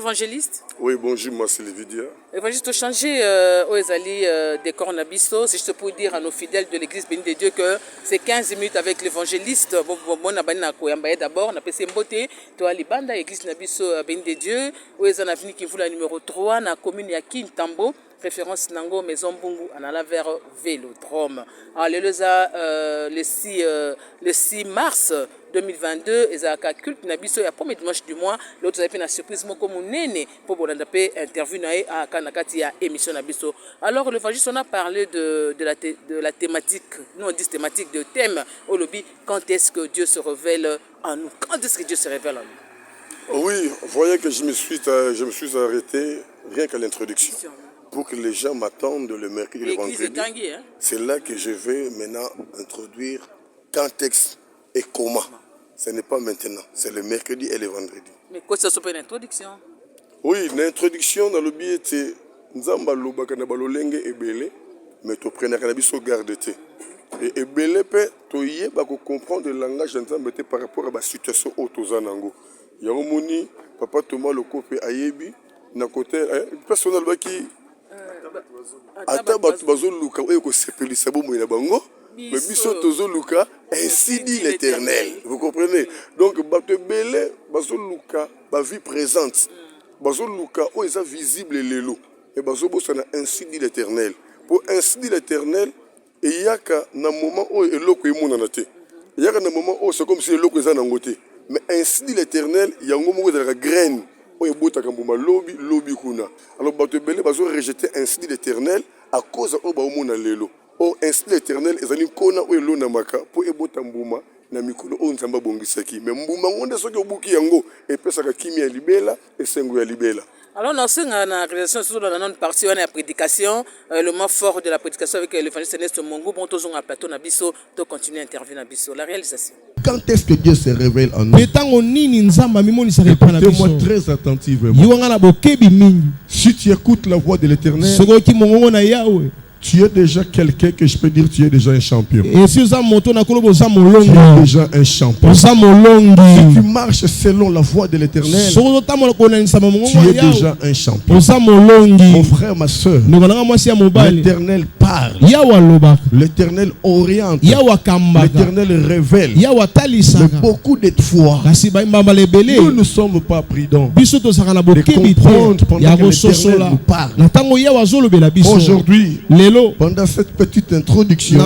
évangéliste. Oui, bonjour, moi c'est Lévidia. Évangéliste, changer aux alliés des Coronabiso, c'est juste pour dire à nos fidèles de l'église bénie de Dieu que c'est 15 minutes avec l'évangéliste. D'abord, on a passé Mbote, toi, Libanda, l'église Nabiso bénie de Dieu, où est-ce qu'on qui voulait numéro 3, dans la commune Yakin Tambo. Référence Nango Maison Bungu en allant vers Vélodrome. Alors le 6 mars 2022 ezaka culte na biso ya premier dimanche du mois l'autre a fait une surprise moko munene pour bolanda pe interview na a kanakati ya émission na biso. Alors l'évangéliste on a parlé de la thématique, nous on dit thématique de thème au lobby, quand est-ce que Dieu se révèle en nous, quand est-ce que Dieu se révèle en nous. Oui, vous voyez que je me suis arrêté rien qu'à l'introduction. Pour que les gens m'attendent le mercredi et le vendredi. C'est là que je vais maintenant introduire quand texte et comment. Ce n'est pas maintenant, c'est le mercredi et le vendredi. Mais quoi ça s'appelle une introduction? Oui, l'introduction dans le billet c'est Nzamba lobaka na balolenge ebele, mais to prena cannabis au garde te. Et ebele pe to yeba ko comprendre le langage Nzamba par rapport à la situation autozanango. Yaromoni papa Thomas le cope ayebi na côté personnel ba qui ata bato bazoluka oyo kosepelisa bomoi na bango mais biso tozoluka ainsi dit l'Éternel. Vous comprenez? Donc bato ebele bazoluka ba vie présente bazoluka oyo eza visible lelo et bazobosana ainsi dit l'Éternel. Pour ainsi dit l'Éternel eyaka na moment oyo eloko emonana te, eyaka na moment oyo c'est comme si eloko eza nango te, mais ainsi dit l'Éternel yango moko ezalaka graine. Alors, Batebele va rejeter ainsi dit l'Éternel à cause de Obaumona Lelo. Or, ainsi dit l'Éternel, ils ont kona ou elo namaka pour ebota mbuma na mikolo on nzamba bongisaki. Mais mbuma ngonde soki obuki yango et pesa ka kimi ya libela et sengo ya libela. Alors, dans cette réalisation, surtout dans notre partie, on a la prédication, le mot fort de la prédication avec l'évangéliste Ernest Mongo, bon, tous on a plateau Nabiso, to continuer à intervenir Nabiso. La réalisation. Quand est-ce que Dieu se révèle en nous? Écoutez-moi très attentivement. Si tu écoutes la voix de l'Éternel, tu es déjà quelqu'un que je peux dire, tu es déjà un champion. Tu es déjà un champion. Si tu marches selon la voie de l'Éternel, tu es déjà un champion. Mon frère, ma soeur, l'Éternel parle. L'Éternel oriente. L'Éternel révèle. Mais beaucoup de fois, nous ne sommes pas prudents de comprendre pendant que l'Éternel nous parle. Aujourd'hui, pendant cette petite introduction,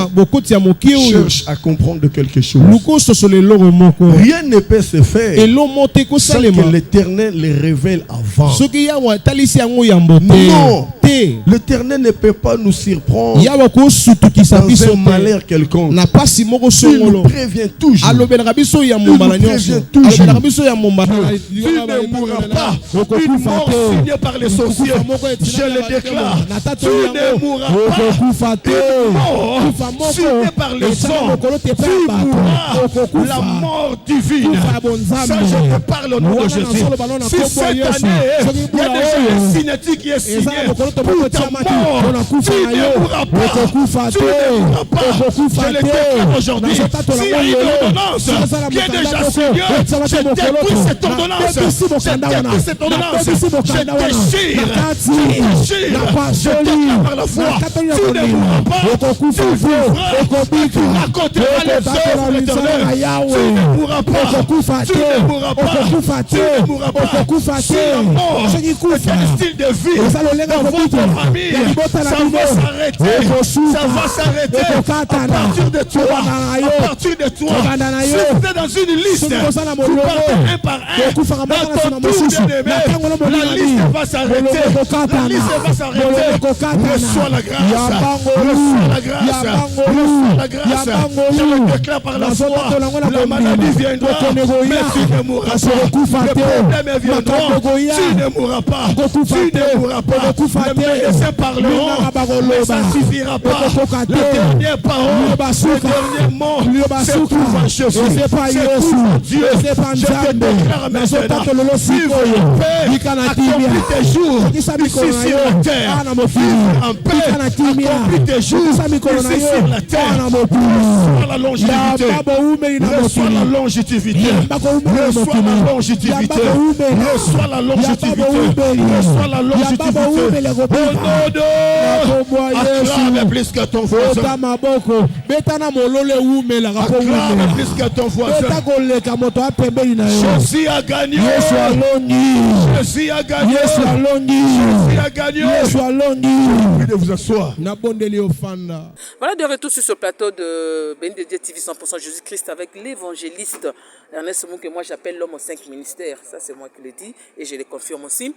cherche à comprendre quelque chose. Rien ne peut se faire sans que l'Éternel les révèle avant. Non, l'Éternel ne peut pas nous surprendre dans un malheur quelconque. Il nous prévient toujours. Il nous prévient toujours. Tu ne mourras pas. Une mort signée par les sorciers. Je le déclare. Tu ne mourras pas. Signé par les hommes, tu mourras la mort divine. Ça, je te parle au nom de Jésus. Si cette année, il y a déjà un signature qui est signé pour ta mort, tu ne mourras pas. Tu ne mourras pas. Je le déclare aujourd'hui. S'il y a une ordonnance qui est déjà signée, je détruis cette ordonnance. Je détruis cette ordonnance. Je déchire. Je déclare par la foi. Tu ne mourras pas, tu vivras, tu raconteras les œuvres de l'Éternel. Tu ne mourras pas, tu ne mourras pas, tu ne mourras pas. Si la mort est un style de vie dans votre famille, ça va s'arrêter. Ça va s'arrêter à partir de toi. À partir de toi. Si tu es dans une liste, tu partes un par un. Dans ton tour d'ennemi, la liste va s'arrêter. La liste va s'arrêter. Reçois la grâce. Reçois la grâce. Reçois la grâce. Je le déclare par la foi. La maladie viendra, mais tu ne mourras pas. Le problème viendra, tu ne mourras pas. Tu ne mourras pas. Les médecins parleront, mais ça ne suffira pas. La dernière parole, le dernier mot, c'est tout en Jésus. C'est tout en Dieu. Je te déclare maintenant, vive en paix, accomplis tes jours ici sur la terre. Vive en paix, accomplis tes jours ici sur la terre. Reçois la longévité. Reçois la longévité. Reçois la longévité. Reçois la longévité. Reçois la longévité. Au nom de acclame plus que ton voisin. Acclame plus que ton voisin. Jésus a gagné. Jésus a gagné. Jésus a gagné. Puis de vous asseoir. Voilà, de retour sur ce plateau de BNDD TV 100% Jésus-Christ avec l'évangéliste Ernest Mou, que moi j'appelle l'homme aux 5 ministères. Ça, c'est moi qui le dis et je le confirme aussi.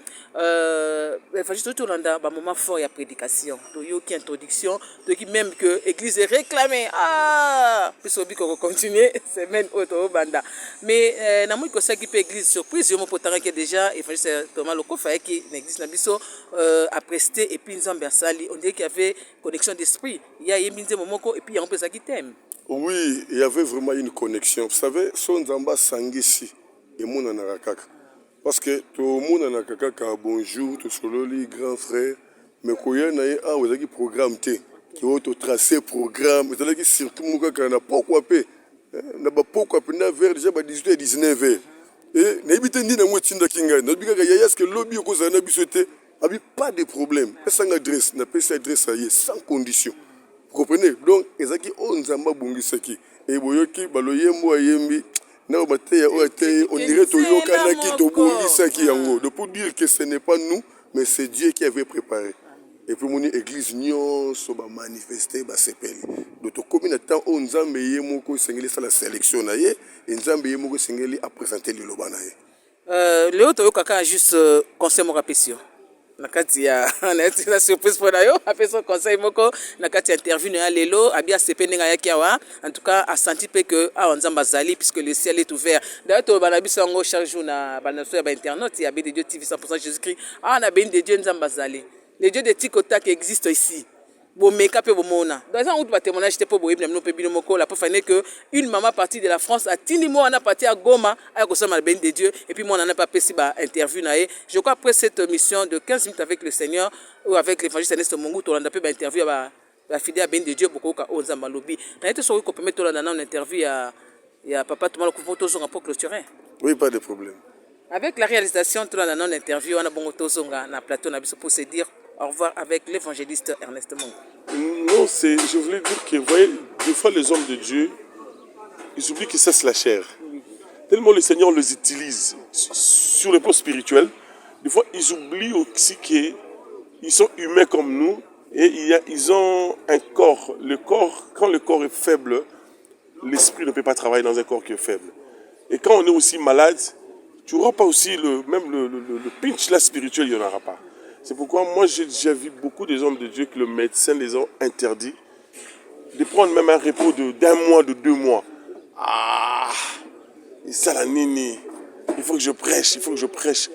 L'évangéliste tout le monde a un moment fort et à prédication. Donc, il y a une introduction. Donc, même que l'église est réclamée. Ah! Puis, on va continuer. Semaine auto banda. Mais, dans mon conseil qui peut église surprise, je me prépare que déjà, l'évangéliste Thomas Loko, qui l'église Nabiso a presté et puis nous avons sali. On dirait qu'il y avait connexion d'esprit. Il y a un moment et puis il y a un peu ça qui t'aime. Oui, il y avait vraiment une connexion. Vous savez, son Zamba Sangisi et mon Anarakaka. Parce que tout le monde a un bonjour, tout le grand frère. Mais quand il y a un programme qui a tracé programme, c'est-à-dire surtout quand on n'a pas quoi payer. On n'a pas quoi payer vers déjà 18 et 19 heures. Et n'habite ni dans moi tinda kinga. Notre biga ya est-ce que lobby ko za na bisoté abi pas de problème. Pesa adresse, na pesa adresse sans condition. Vous comprenez? Donc ezaki onzamba bongisaki. Et boyoki baloyembo ayembi. On dirait que pour dire que ce n'est pas nous, mais c'est Dieu qui avait préparé. Et puis mon église nyon soba manifester ba sepeli. Donc combien de temps on nzambe yemoko sengeli ça la sélection na ye, et nzambe yemoko sengeli a présenter le loba na ye. Le autre kaka juste conseil mo rapesio. Nakati ya na surprise pour nayo après son conseil moko nakati interview na lelo abia sepenga yaki awa en tout cas a senti que a nzamba zali puisque le ciel est ouvert d'ailleurs to bana biso ngo chaque jour na bana so ya ba internet ya BND Dieu TV 100% Jésus-Christ na BND Dieu nzamba zali les dieux de Tikota qui existent ici. Bon make-up et bon mona. Dans un autre témoignage, j'étais pas beau, mais nous pébino moko. La preuve est que une maman partie de la France a tini moi on a parti à Goma à Gosama le de Dieu et puis moi on en a pas passé ba interview naé. Je crois après cette mission de 15 minutes avec le Seigneur ou avec l'évangéliste Ernest Mungu, on a pas interview ba fidèle à Ben de Dieu beaucoup ka onzamba lobby. Na été sur ko permettre là dans une interview ya papa tout mal ko photo sur pour clôturer. Oui, pas de problème. Avec la réalisation tout dans une interview on a bon tozonga na plateau na biso pour se dire au revoir avec l'évangéliste Ernest Mungu. Non, je voulais dire que, vous voyez, des fois les hommes de Dieu, ils oublient que ça c'est la chair. Tellement le Seigneur les utilise sur le plan spirituel, des fois ils oublient aussi qu'ils sont humains comme nous et ils ont un corps. Le corps, quand le corps est faible, l'esprit ne peut pas travailler dans un corps qui est faible. Et quand on est aussi malade, tu n'auras pas aussi le pinch là spirituel, il n'y en aura pas. C'est pourquoi moi j'ai déjà vu beaucoup des hommes de Dieu que le médecin les a interdits de prendre même un repos d'un mois, de 2 mois. Ah, et ça la nini. Il faut que je prêche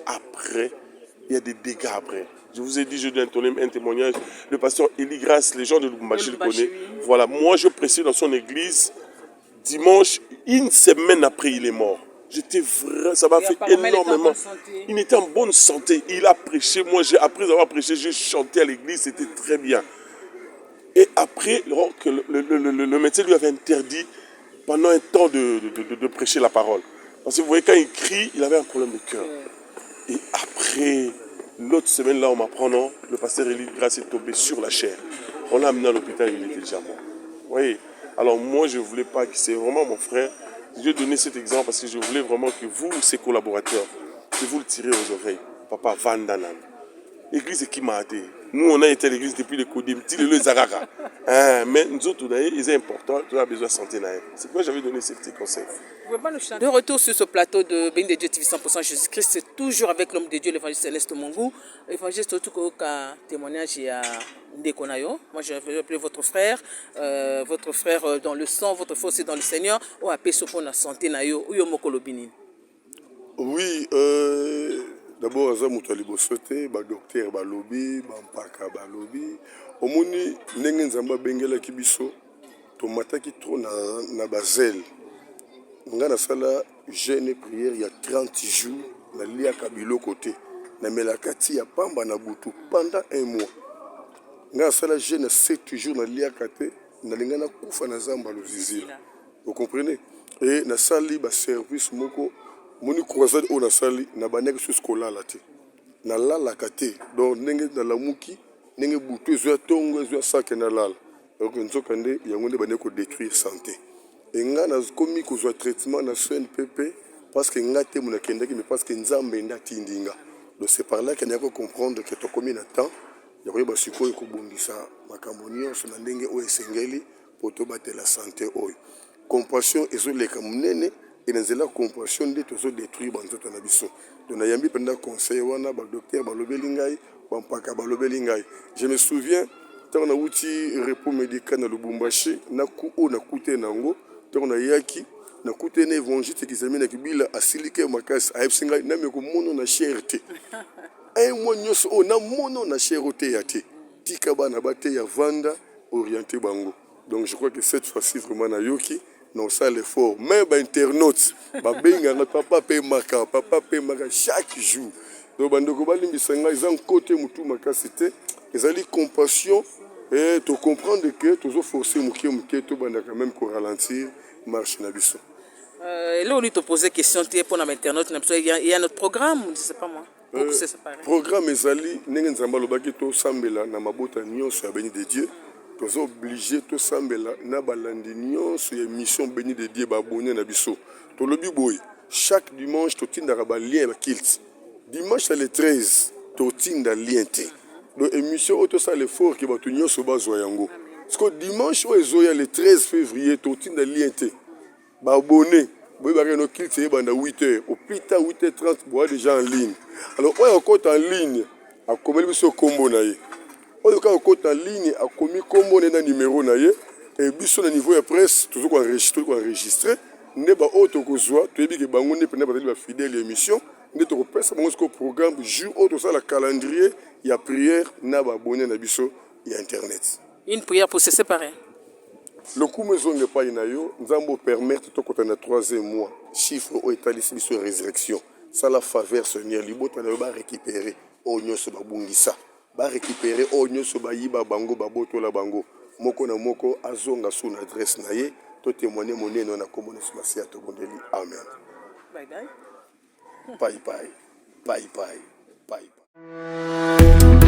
après. Il y a des dégâts après. Je vous ai dit, je donne un témoignage. Le pasteur Élie Grasse, les gens de Lubumbashi le connaissent. Voilà, moi je prêchais dans son église dimanche, 1 semaine après il est mort. J'étais vrai, ça m'a fait énormément. Il était en bonne santé. Il a prêché. Moi, après avoir prêché, j'ai chanté à l'église. C'était très bien. Et après, le médecin lui avait interdit pendant un temps de prêcher la parole. Parce que vous voyez, quand il crie, il avait un problème de cœur. Et après, l'autre semaine, là, on m'apprend, non, le pasteur Élie Grasse est tombé sur la chair. On l'a amené à l'hôpital, il était déjà mort. Vous voyez. Alors moi, je ne voulais pas que c'est vraiment mon frère. Je vais donner cet exemple parce que je voulais vraiment que vous, ses collaborateurs, que vous le tirez aux oreilles. Papa Vandanan. L'église est qui m'a aidé. Nous, on a été à l'église depuis le Kodim, le Zaraka. Mais nous autres, c'est important, tu as besoin de santé. C'est pourquoi j'avais donné ces petits conseils. De retour sur ce plateau de BND Dieu TV 100% Jésus-Christ, c'est toujours avec l'homme de Dieu, l'évangéliste Ernest Mungu. L'évangéliste, tout cas, témoignage et Ndekonayo. Moi, je vais appeler votre frère dans le sang, votre frère aussi dans le Seigneur. Ou appeler ce pour la santé, nayo, ou yomoko lobini. Oui, d'abord, Aza Moutalibo Sote, docteur Balobi, Bampaka Balobi. Omoni, Nengen Zamba Bengela Kibiso, Tomata qui trop na bazel. Nga na sala jeûne prière il y a 30 jours na lia kabilo côté na melakati ya pamba na butu pendant 1 mois. Nga na sala jeûne 7 jours na lia kate nalinga na kufa na zamba luzizila. Vous comprenez? Et na sali ba service moko moni croisade o na sali na baneke sur skolala te. Na lala kate donc ndenge na lamuki ndenge butu ezo tongo ezo sake na lala. Donc nzokande yango nde baneko détruire santé. Et nga na komi ko zo traitement na CNPP parce que nga te mona kendaki mais parce que nzambe nda tindinga. Donc c'est par là qu'il y a comprendre que to combien de temps il y a ba sikoyo ko bongisa makambo nyonso na ndenge o esengeli pour to batela santé oyo. Compassion ezo leka munene et nzela compassion nde tozo détruire banzoto na biso. Donc na yambi pendant conseil wana ba docteur ba lobeli ngai ba mpaka ba lobeli ngai. Je me souviens tant na uti repos médical na Lubumbashi na ku o na kute nango tant na yaki na kute na évangile qui zamina kibila asilike makasi ayepsinga na me ko mono na cherté. Un mois nyonso o na mono na cherté yate. Tika bana bate ya vanda orienté bango. Donc je crois que cette fois-ci vraiment na yoki non ça l'effort même internautes ba benga na papa pe maka chaque jour. Donc bandoko balimbisanga ils côté mutu makasi te ezali compassion et to comprendre que toujours forcer mukie to banda quand même ko ralentir marche na biso. Là on lui te poser question pour la internaute il y a notre programme je sais pas moi. Programme ezali ndenge nzamba lobaki to sambela na mabota nyonso ya béni de Dieu. Nous sommes obligés de sambela na balandi nyonso ya mission béni de Dieu ba abonné na biso. To lobi boy chaque dimanche to tinda ba lien ba kilt. Dimanche le 13 to tinda lien te. Donc émission auto ça l'effort ki ba to nyonso ba zo yango. Parce que dimanche o ezoya le 13 février to tinda lien te. Ba abonné boy ba no kilt e banda 8h au plus tard 8h30 bois déjà en ligne. Alors on est encore en ligne a komeli biso kombo na ye. On est encore en ligne a commis kombo na numéro na ye et biso na niveau ya presse toujours ko enregistrer ndeba auto ko zwa to yebi ke bango ne pena ba fidèle émission ne to pesa bango ce programme jour auto ça la calendrier ya prière na ba abonné na biso ya internet. Une prière pour se séparer. Le coup maison n'est pas inayo nzambo permettre to kota na 3e mois chiffre au étalisi biso résurrection ça la faveur Seigneur libota na ba récupérer o nyoso ba bungisa ba récupérer o nyoso ba yiba bango ba botola bango moko na moko azonga sous adresse na ye to témoigner monene na komona simasi to bondeli amen. Bye bye. Bye bye. Bye bye. Bye bye.